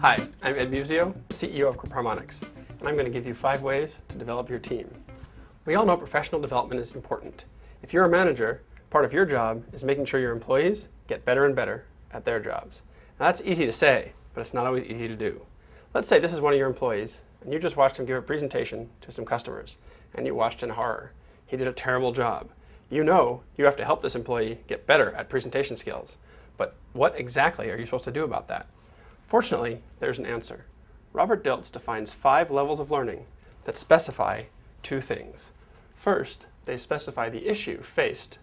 Hi, I'm Ed Musio, CEO of Harmonics, and I'm going to give you 5 ways to develop your team. We all know professional development is important. If you're a manager, part of your job is making sure your employees get better and better at their jobs. Now that's easy to say, but it's not always easy to do. Let's say this is one of your employees, and you just watched him give a presentation to some customers, and you watched in horror. He did a terrible job. You know you have to help this employee get better at presentation skills, but what exactly are you supposed to do about that? Fortunately, there's an answer. Robert DILTS defines 5 levels of learning that specify 2 things. First, they specify the issue faced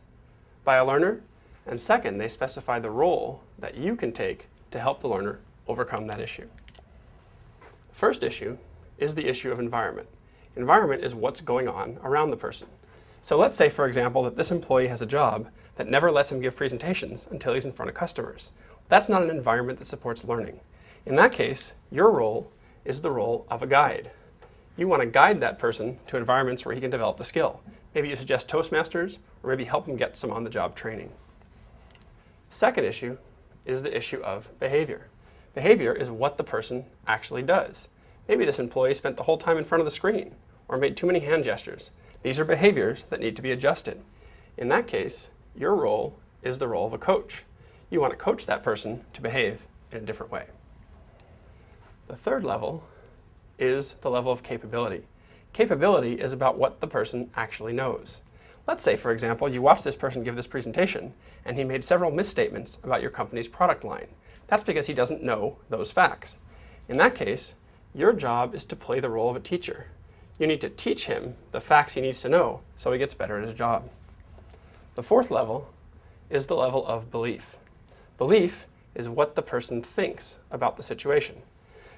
by a learner, and second, they specify the role that you can take to help the learner overcome that issue. First issue is the issue of environment. Environment is what's going on around the person. So let's say, for example, that this employee has a job that never lets him give presentations until he's in front of customers. That's not an environment that supports learning. In that case, your role is the role of a guide. You want to guide that person to environments where he can develop the skill. Maybe you suggest Toastmasters, or maybe help him get some on-the-job training. Second issue is the issue of behavior. Behavior is what the person actually does. Maybe this employee spent the whole time in front of the screen, or made too many hand gestures. These are behaviors that need to be adjusted. In that case, your role is the role of a coach. You want to coach that person to behave in a different way. The third level is the level of capability. Capability is about what the person actually knows. Let's say, for example, you watch this person give this presentation, and he made several misstatements about your company's product line. That's because he doesn't know those facts. In that case, your job is to play the role of a teacher. You need to teach him the facts he needs to know so he gets better at his job. The fourth level is the level of belief. Belief is what the person thinks about the situation.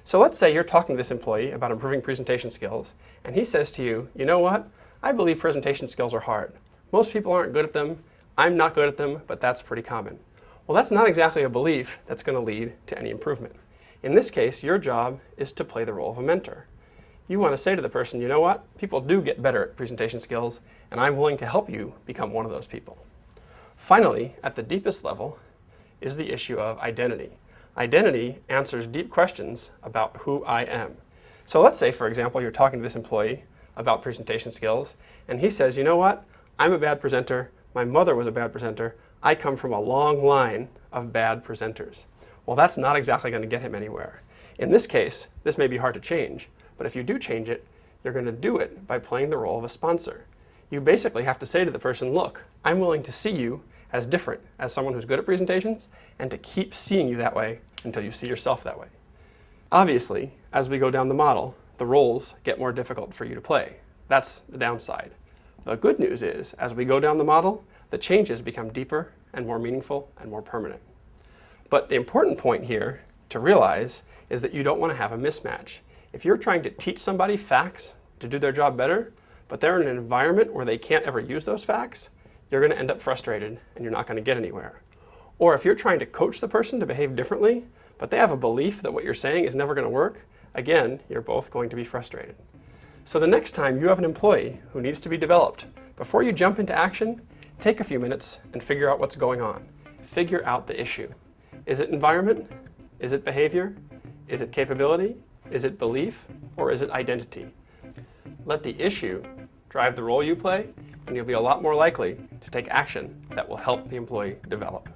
So let's say you're talking to this employee about improving presentation skills, and he says to you, you know what? I believe presentation skills are hard. Most people aren't good at them. I'm not good at them, but that's pretty common. Well, that's not exactly a belief that's going to lead to any improvement. In this case, your job is to play the role of a mentor. You want to say to the person, you know what? People do get better at presentation skills, and I'm willing to help you become one of those people. Finally, at the deepest level is the issue of identity. Identity answers deep questions about who I am. So let's say, for example, you're talking to this employee about presentation skills, and he says, you know what? I'm a bad presenter. My mother was a bad presenter. I come from a long line of bad presenters. Well, that's not exactly going to get him anywhere. In this case, this may be hard to change, but if you do change it, you're going to do it by playing the role of a sponsor. You basically have to say to the person, look, I'm willing to see you as different, as someone who's good at presentations, and to keep seeing you that way until you see yourself that way. Obviously, as we go down the model, the roles get more difficult for you to play. That's the downside. The good news is, as we go down the model, the changes become deeper and more meaningful and more permanent. But the important point here to realize is that you don't want to have a mismatch. If you're trying to teach somebody facts to do their job better, but they're in an environment where they can't ever use those facts, you're going to end up frustrated and you're not going to get anywhere. Or if you're trying to coach the person to behave differently, but they have a belief that what you're saying is never going to work, again, you're both going to be frustrated. So the next time you have an employee who needs to be developed, before you jump into action, take a few minutes and figure out what's going on. Figure out the issue. Is it environment? Is it behavior? Is it capability? Is it belief? Or is it identity? Let the issue drive the role you play, and you'll be a lot more likely to take action that will help the employee develop.